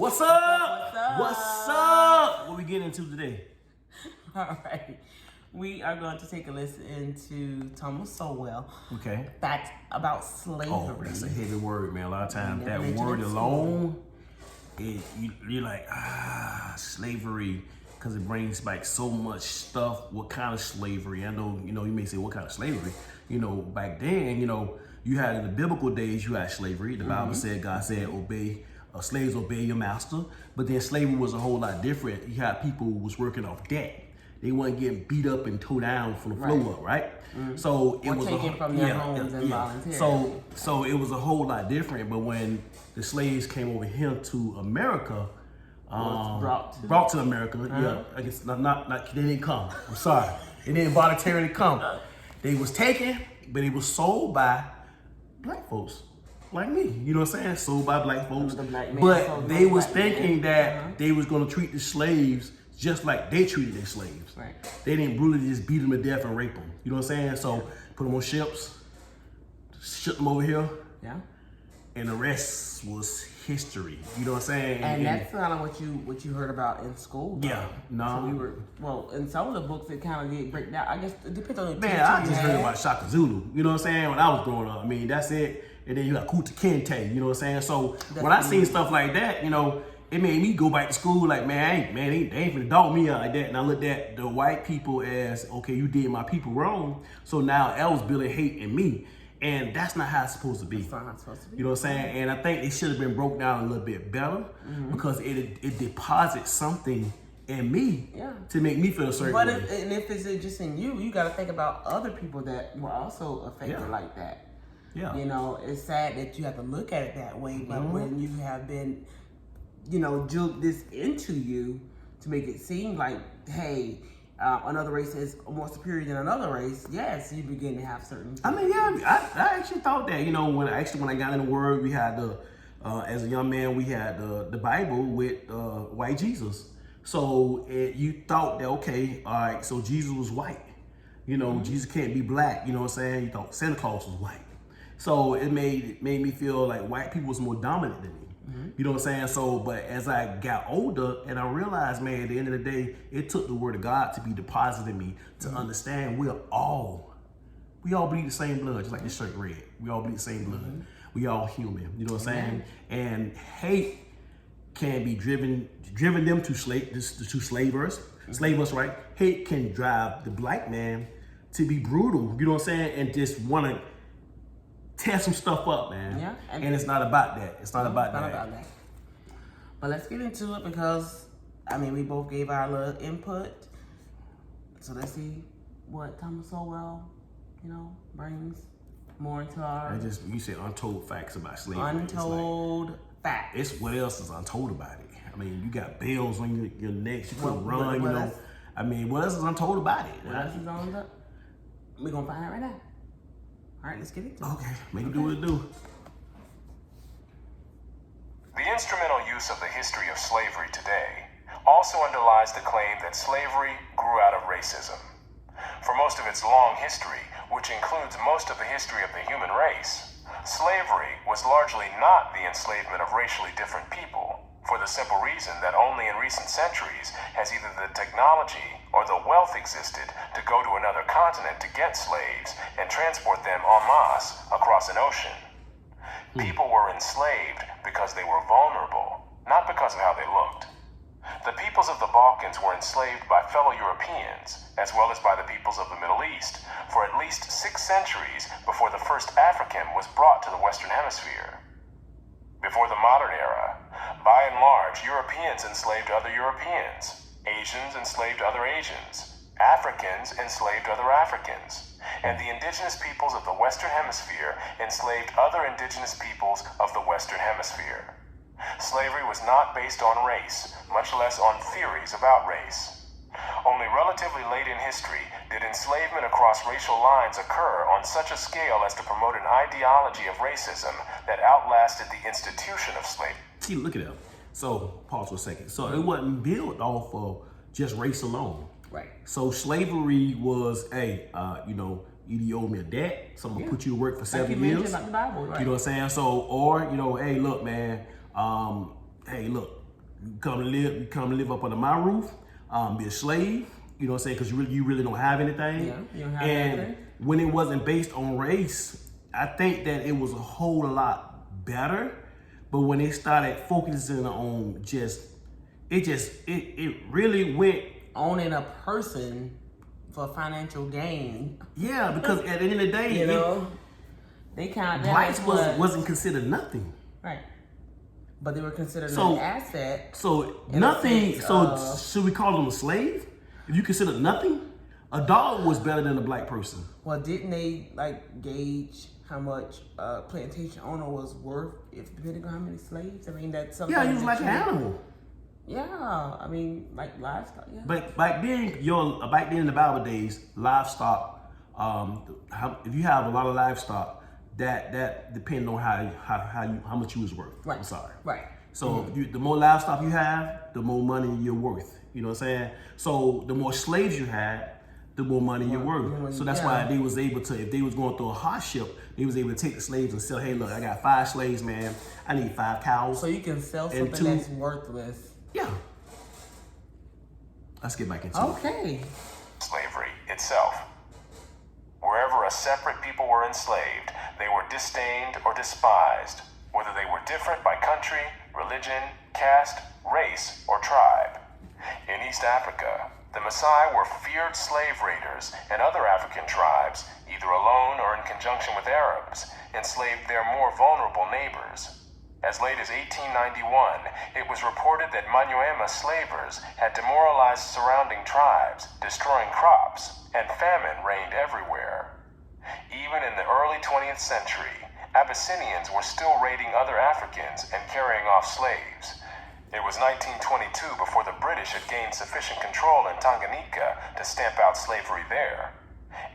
What's up? What's up? What's up? What we getting into today? All right. We are going to take a listen to Thomas Sowell. Okay. Facts about slavery. Oh, that's a heavy word, man. A lot of times never that mentioned word it alone, you're like, slavery, because it brings back so much stuff. What kind of slavery? I know, you may say, what kind of slavery? Back then, you had in the biblical days, you had slavery. The Bible said, God said, slaves obey your master. But then slavery was a whole lot different. You had people who was working off debt. They weren't getting beat up and towed down from the floor up, right? So it was taken from their homes involuntarily. So it was a whole lot different. But when the slaves came over here to America, brought to America, I guess not they didn't come. I'm sorry, they didn't voluntarily come. They was taken, but it was sold by black folks. Like me, you know what I'm saying? Sold by black folks. But they was thinking that they was gonna treat the slaves just like they treated their slaves. Right. They didn't brutally just beat them to death and rape them. You know what I'm saying? So put them on ships, ship them over here. Yeah. And the rest was history. You know what I'm saying? And that's kind of what you heard about in school. Though. Yeah. No. So in some of the books it kind of did break down. I guess it depends on the man, I just heard about Shaka Zulu. You know what I'm saying? When I was growing up, I mean, that's it. And then you got Kuta Kinte, you know what I'm saying? So when I seen stuff like that, it made me go back to school like, man, they ain't finna dog me out like that. And I looked at the white people as, okay, you did my people wrong. So now that was building hate in me. And that's not how it's supposed to be. That's not how it's supposed to be. You know what I'm saying? And I think it should have been broke down a little bit better because it deposits something in me to make me feel a certain way. If it's just in you, you got to think about other people that were also affected like that. Yeah. It's sad that you have to look at it that way, but when you have been, juked this into you to make it seem like, hey, another race is more superior than another race, yes, you begin to have certain. I mean, I actually thought that, when I got in the Word, we had as a young man, we had the Bible with white Jesus. So you thought that, okay, all right, so Jesus was white. Jesus can't be black. You know what I'm saying? You thought Santa Claus was white. So it made me feel like white people was more dominant than me. You know what I'm saying? So, but as I got older and I realized, man, at the end of the day, it took the word of God to be deposited in me to understand we all bleed the same blood, just like this shirt read. We all bleed the same blood. We all human. You know what I'm saying? And hate can be driven them to slavers, right? Hate can drive the black man to be brutal. You know what I'm saying? And just want to tear some stuff up, man. Yeah. And it's not about that. It's not about that. But let's get into it because, we both gave our little input. So let's see what Thomas Sowell, brings more into our... You said untold facts about slavery. Untold facts. It's what else is untold about it? You got bells on your necks. You couldn't run, what else is untold about it? What else is on the... We're going to find out right now. All right, let's get into it. Okay, make it do what it do. The instrumental use of the history of slavery today also underlies the claim that slavery grew out of racism. For most of its long history, which includes most of the history of the human race, slavery was largely not the enslavement of racially different people, for the simple reason that only in recent centuries has either the technology or the wealth existed to go to another continent to get slaves and transport them en masse across an ocean. People were enslaved because they were vulnerable, not because of how they looked. The peoples of the Balkans were enslaved by fellow Europeans, as well as by the peoples of the Middle East, for at least 6 centuries before the first African was brought to the Western Hemisphere. Before the modern era, by and large, Europeans enslaved other Europeans, Asians enslaved other Asians, Africans enslaved other Africans, and the indigenous peoples of the Western Hemisphere enslaved other indigenous peoples of the Western Hemisphere. Slavery was not based on race, much less on theories about race. Only relatively late in history did enslavement across racial lines occur on such a scale as to promote an ideology of racism that outlasted the institution of slavery. See, look at that. So, pause for a second. So it wasn't built off of just race alone. Right. So slavery was, hey, either you owe me a debt, so I'm gonna put you to work for 7 years. Like the Bible, right? You know what I'm saying? So, or, hey, look, man, You come live up under my roof, be a slave. You know what I'm saying? Because you really don't have anything. Yeah, you don't have and anything. When it wasn't based on race, I think that it was a whole lot better. But when they started focusing on it really went Owning a person for financial gain. Yeah, because at the end of the day, You know, they count that blacks as what? wasn't considered nothing. Right. But they were considered So- an asset. So In a nothing. sense So of- should we call them a slave? If you consider nothing, a dog was better than a black person. Well, didn't they like gauge how much a plantation owner was worth if depending on how many slaves? I mean, that's something. Yeah, he was that like an you- animal. Yeah, I mean, like livestock. Yeah. But back then in the Bible days, livestock. If you have a lot of livestock, that depends on how much you was worth. Right. I'm sorry. Right. So the more livestock you have, the more money you're worth. You know what I'm saying? So the more slaves you had, the more money you're worth. So that's why they was able to, if they was going through a hardship, they was able to take the slaves and say, hey, look, I got 5 slaves, man. I need 5 cows. So you can sell And something 2 that's worthless. Yeah. Let's get back into it. Okay. Slavery itself. Wherever a separate people were enslaved, they were disdained or despised, whether they were different by country, religion, caste, race, or tribe. In East Africa, the Maasai were feared slave raiders, and other African tribes, either alone or in conjunction with Arabs, enslaved their more vulnerable neighbors. As late as 1891, it was reported that Manyuema slavers had demoralized surrounding tribes, destroying crops, and famine reigned everywhere. Even in the early 20th century, Abyssinians were still raiding other Africans and carrying off slaves. It was 1922 before the British had gained sufficient control in Tanganyika to stamp out slavery there.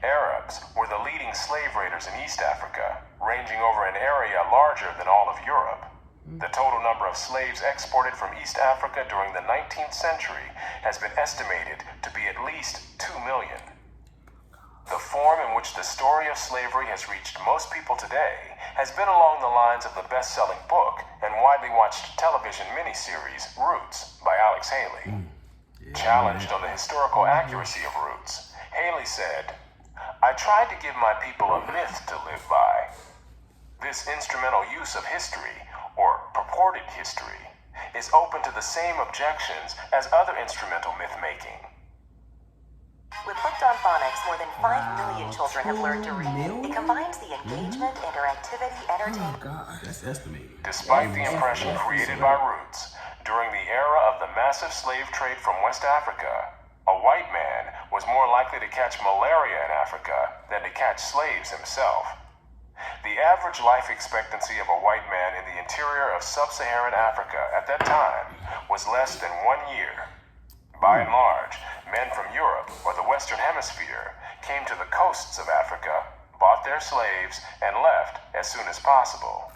Arabs were the leading slave raiders in East Africa, ranging over an area larger than all of Europe. The total number of slaves exported from East Africa during the 19th century has been estimated to be at least 2 million. The form in which the story of slavery has reached most people today has been along the lines of the best-selling book and widely watched television miniseries Roots by Alex Haley. Challenged on the historical accuracy of Roots, Haley said, "I tried to give my people a myth to live by. This instrumental use of history, or purported history, is open to the same objections as other instrumental myth-making." With Hooked on Phonics, more than 5 million children have learned to 2 read. million? It combines the engagement, interactivity, Oh entertainment. God. That's estimated. Despite the impression created by Roots, during the era of the massive slave trade from West Africa, a white man was more likely to catch malaria in Africa than to catch slaves himself. The average life expectancy of a white man in the interior of sub-Saharan Africa at that time was less than 1 year. By and large, men from Europe or the Western Hemisphere came to the coasts of Africa, bought their slaves, and left as soon as possible.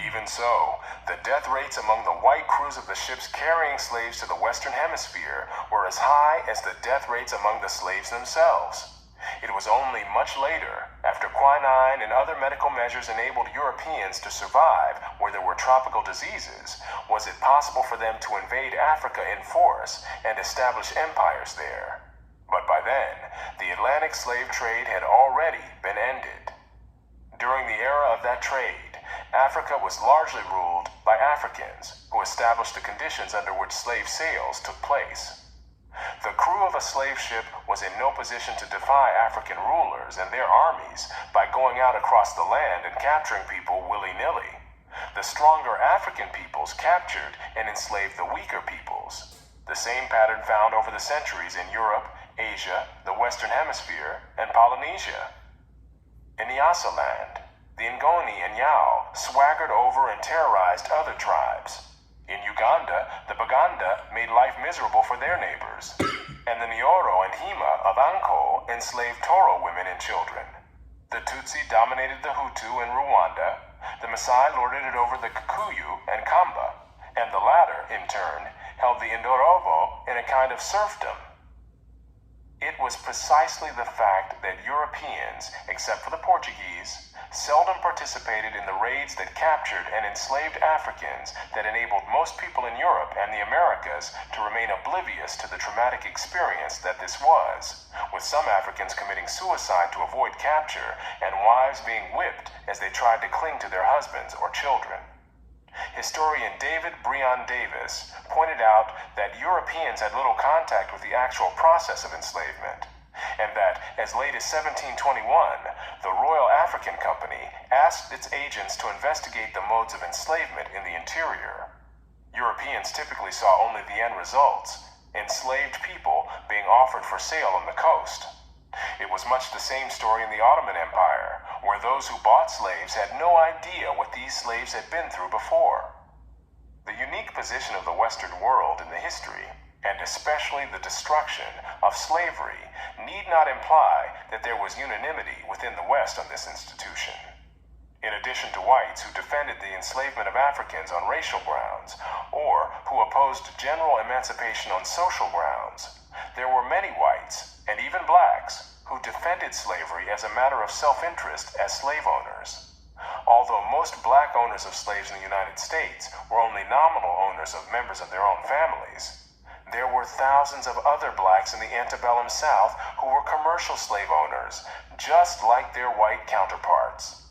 Even so, the death rates among the white crews of the ships carrying slaves to the Western Hemisphere were as high as the death rates among the slaves themselves. It was only much later, after quinine and other medical measures enabled Europeans to survive where there were tropical diseases, was it possible for them to invade Africa in force and establish empires there. But by then, the Atlantic slave trade had already been ended. During the era of that trade, Africa was largely ruled by Africans, who established the conditions under which slave sales took place. The crew of a slave ship was in no position to defy African rulers and their armies by going out across the land and capturing people willy-nilly. The stronger African peoples captured and enslaved the weaker peoples. The same pattern found over the centuries in Europe, Asia, the Western Hemisphere, and Polynesia. In Nyasaland, the Ngoni and Yao swaggered over and terrorized other tribes. In Uganda, the Baganda made life miserable for their neighbors, and the Nyoro and Hima of Anko enslaved Toro women and children. The Tutsi dominated the Hutu in Rwanda, the Maasai lorded it over the Kikuyu and Kamba, and the latter, in turn, held the Indorobo in a kind of serfdom. It was precisely the fact that Europeans, except for the Portuguese, seldom participated in the raids that captured and enslaved Africans that enabled most people in Europe and the Americas to remain oblivious to the traumatic experience that this was, with some Africans committing suicide to avoid capture and wives being whipped as they tried to cling to their husbands or children. Historian David Breon Davis pointed out that Europeans had little contact with the actual process of enslavement, and that as late as 1721, the Royal African Company asked its agents to investigate the modes of enslavement in the interior. Europeans typically saw only the end results, enslaved people being offered for sale on the coast. It was much the same story in the Ottoman Empire, where those who bought slaves had no idea what these slaves had been through before. The unique position of the Western world in the history, and especially the destruction of slavery, need not imply that there was unanimity within the West on this institution. In addition to whites who defended the enslavement of Africans on racial grounds, or who opposed general emancipation on social grounds, there were many whites, and even blacks, who defended slavery as a matter of self-interest as slave owners. Although most black owners of slaves in the United States were only nominal owners of members of their own families, there were thousands of other blacks in the antebellum South who were commercial slave owners, just like their white counterparts.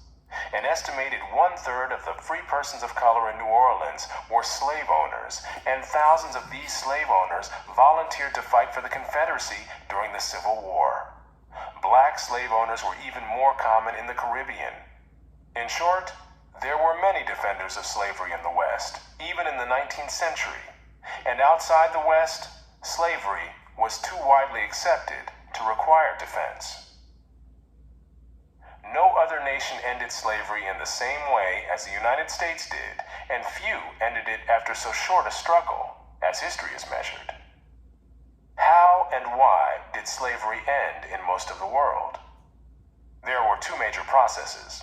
An estimated 1/3 of the free persons of color in New Orleans were slave owners, and thousands of these slave owners volunteered to fight for the Confederacy during the Civil War. Black slave owners were even more common in the Caribbean. In short, there were many defenders of slavery in the West, even in the 19th century. And outside the West, slavery was too widely accepted to require defense. No other nation ended slavery in the same way as the United States did, and few ended it after so short a struggle, as history is measured. How and why did slavery end in most of the world? There were two major processes.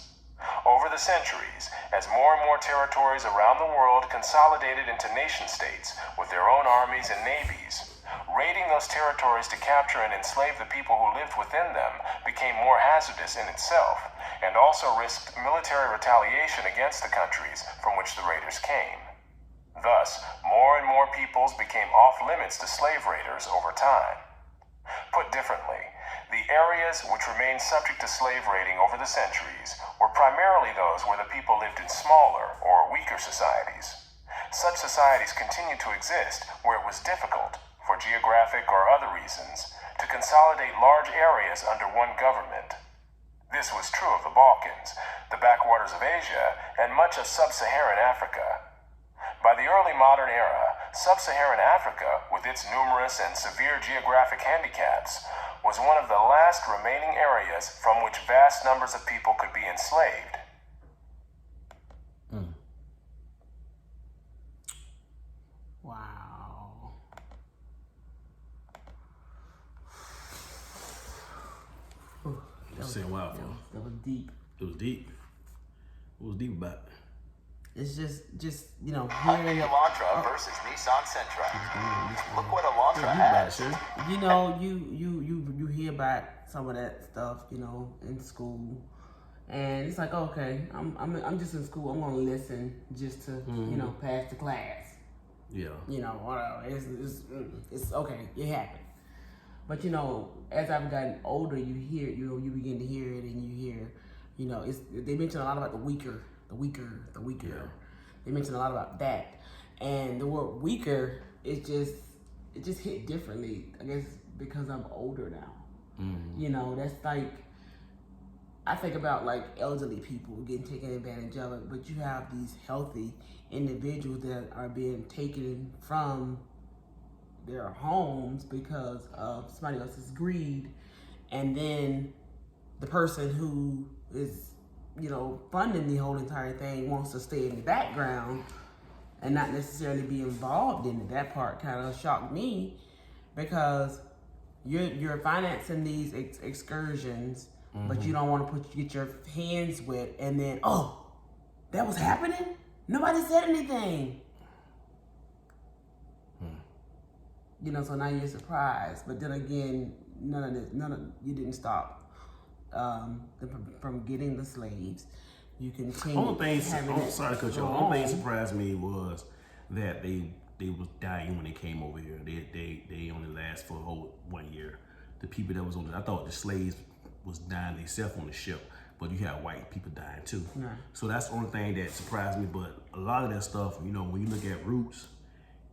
Over the centuries, as more and more territories around the world consolidated into nation-states with their own armies and navies, raiding those territories to capture and enslave the people who lived within them became more hazardous in itself, and also risked military retaliation against the countries from which the raiders came. Thus, more and more peoples became off-limits to slave raiders over time. Put differently, the areas which remained subject to slave raiding over the centuries were primarily those where the people lived in smaller or weaker societies. Such societies continued to exist where it was difficult, for geographic or other reasons, to consolidate large areas under one government. This was true of the Balkans, the backwaters of Asia, and much of sub-Saharan Africa. By the early modern era, sub-Saharan Africa, with its numerous and severe geographic handicaps, was one of the last remaining areas from which vast numbers of people could be enslaved. Wow. You're saying wow, That was deep. it was deep. What was deep about it? It's just hearing Hyundai it. Elantra versus Nissan Sentra. Look what Elantra has. You hear about some of that stuff, in school, and it's like, okay, I'm just in school. I'm gonna listen just to pass the class. Yeah. Whatever. It's okay. It happened. But as I've gotten older, you hear, you begin to hear it, and you hear, they mention a lot about the weaker. Yeah. They mention a lot about that, and the word weaker, it just hit differently. I guess because I'm older now. That's like, I think about like elderly people getting taken advantage of it, but you have these healthy individuals that are being taken from their homes because of somebody else's greed, and then the person who is funding the whole entire thing wants to stay in the background and not necessarily be involved in it. That part kind of shocked me, because you're financing these excursions, but you don't want to get your hands wet, and then that was happening. Nobody said anything. So now you're surprised. But then again, you didn't stop from getting the slaves. You continue. Only thing, sorry to cut you off. Only thing that surprised me was that they was dying when they came over here. They only last for a whole 1 year. The people that was on I thought the slaves was dying themselves on the ship, but you had white people dying too. Yeah. So that's the only thing that surprised me. But a lot of that stuff, you know, when you look at Roots,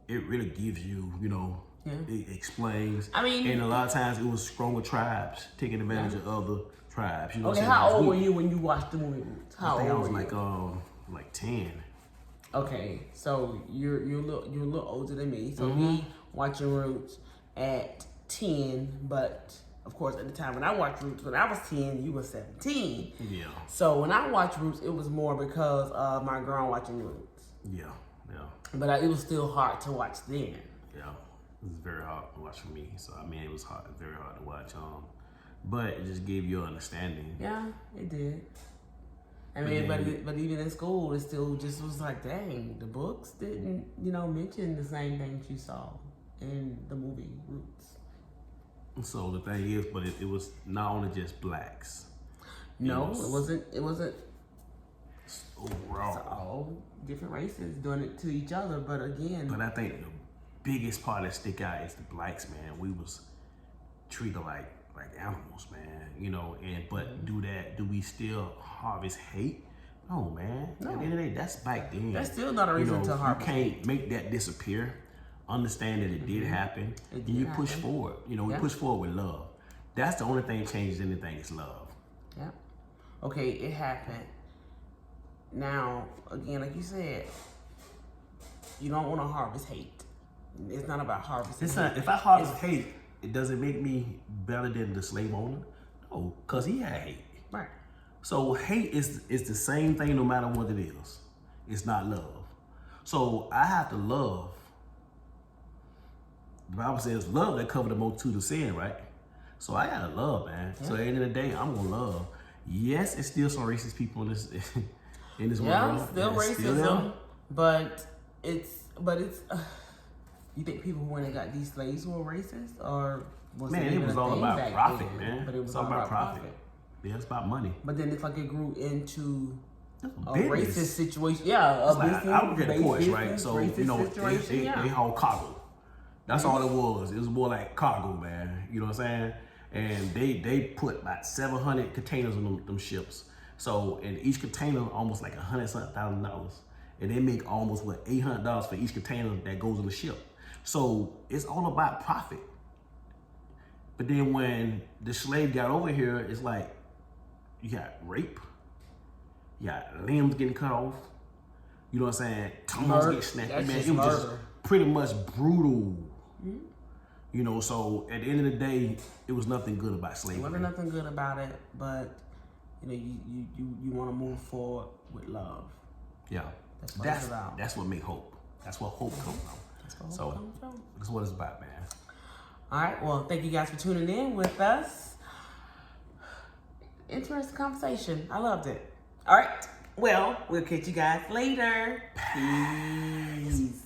it really gives you, you know, it explains. I mean, and a lot of times it was stronger tribes taking advantage of other tribes. You know okay, how old were you when you watched the movie Roots? How I think old I was were you? like 10. Okay, so you're a little older than me. So me watching Roots at 10, but of course at the time when I watched Roots, when I was 10, you were 17. Yeah. So when I watched Roots, it was more because of my girl watching Roots. Yeah. But it was still hard to watch then. Yeah. It was very hard to watch for me. So I mean, it was very hard to watch. But it just gave you an understanding. Yeah, it did. I mean, but even in school, it still just was like, dang, the books didn't, you know, mention the same things you saw in the movie Roots. So the thing is, but it was not only just blacks. No, it wasn't. Overall. It's all different races doing it to each other. But again, But I think the biggest part that stick out is the blacks, man. We was treated like animals, man. You know, but do we still harvest hate? No, man. No. At the end of the day, that's back then. That's still not a reason to harvest You can't make that disappear. Understand that it did happen, and you push forward. You know, we push forward with love. That's the only thing changes anything is love. Yeah. Okay, it happened. Now, again, like you said, you don't want to harvest hate. It's not about harvesting. It's not. If I harvest hate, it doesn't make me better than the slave owner. No, because he had hate. Right. So hate is the same thing no matter what it is. It's not love. So I have to love. The Bible says love that cover the multitude of sin, right? So I gotta love, man. So at the end of the day, I'm gonna love. Yes, it's still some racist people in this world. Yeah, still It's racism, them. but it's. You think people when they got these slaves were racist, or was Man, it it even was a all thing about back profit, then? man. But it was It's all about profit. Yeah, it's about money. But then it's like it grew into a Business. racist situation. Yeah, a Like, I would get the ports, right? business, So, racist you know, situation, they haul cargo. That's all it was. It was more like cargo, man. You know what I'm saying? And they put about 700 containers on them ships. So, and each container almost like $100,000. And they make almost, $800 for each container that goes on the ship. So, it's all about profit. But then when the slave got over here, it's like, you got rape. You got limbs getting cut off. You know what I'm saying? Tongues get snapped. That's Man, just it was just murder. pretty much brutal. You know, so at the end of the day, it was nothing good about There slavery. wasn't nothing good about it, but you know, you want to move forward with love. Yeah. That's what it's about. That's what make hope. That's what hope comes from. That's what So hope comes from. that's what it's about, man. All right. Well, thank you guys for tuning in with us. Interesting conversation. I loved it. All right. Well, we'll catch you guys later. Peace.